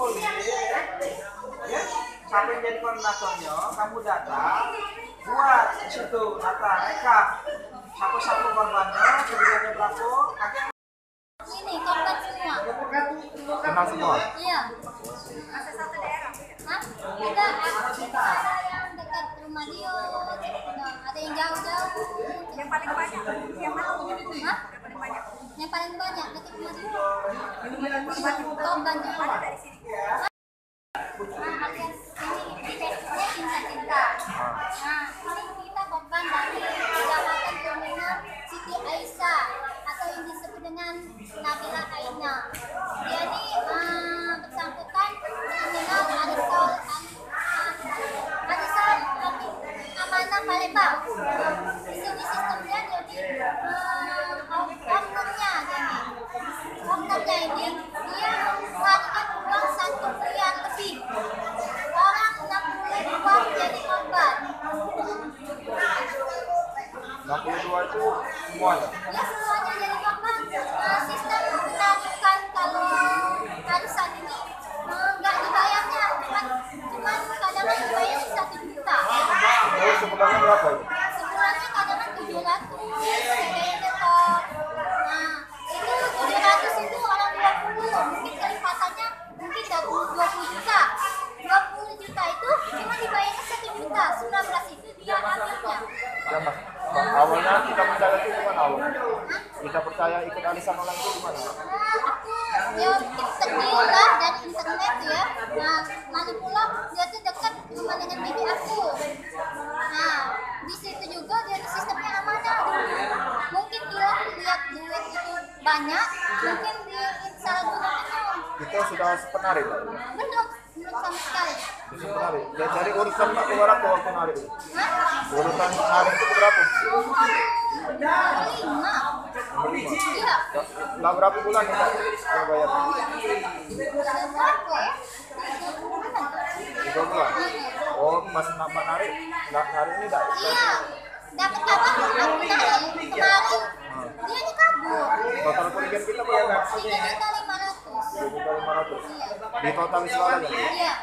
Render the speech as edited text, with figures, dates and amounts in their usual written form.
boleh. Ya, siapa yang jadi koordinatornya, kamu datang, buat di situ data rekap. Satu-satu korbannya, kerugiannya berapa, kakek. Ini korban semua. Kenal semua? Iya. Hah? Ada yang dekat rumah dia, ada yang jauh-jauh. Yang paling banyak, yang mana? Hah? Yang paling banyak dekat rumah dia. Korbannya. Dari sini. Nah, alias ini Facebooknya cinta-cinta. Nah, ini kita korban dari kejahatan kriminal Siti Aisyah atau yang disebut dengan Nabila Aina. Dia ini bersangkutan kriminal Arisal Amanah Palembang. Di sini sistemnya jadi oknumnya ini dia mengeluarkan uang 1 miliar lebih. Orang 62 jadi korban. 62 itu semuanya? Ya semuanya jadi korban. Sistem mengajukan kalau arisan ini nggak dibayarnya, cuman kadang dibayar 1 juta. Oh, sebulannya berapa itu? Sebulannya kadang 700, kayak tetap. Nah, itu 700 itu orang 20, mungkin kelipatannya mungkin 20 juta. 20 juta itu cuma dibayarnya 1 juta, 19 itu dia ambilnya. Ya, Mas. Awalnya kita percaya itu gimana awalnya? Kita percaya ikut arisan online itu gimana? Ya terdiri lah dari internet ya. Nah, lalu pula dia tuh dekat rumah dengan bibi aku. Nah, di situ juga dia tuh sistemnya amanah dulu. Mungkin dia lihat duit itu banyak, mungkin di salah gunakan. Itu sudah sepenari, Pak? Belum sama sekali. Itu sepenari. Dari urusan Pak berapa waktu narik itu? Hah? Urutan narik itu berapa? 5. Iya. Lah berapa bulan nih Pak? Yang bayar? Berapa ya? 3 bulan. Oh, pas nak narik, nggak narik ini nggak? Iya. Dapat kabar aku narik kemarin. Dia ini kabur. Total kerugian kita berapa? 3.500.000. 3.500. Iya. Di total semuanya? Iya.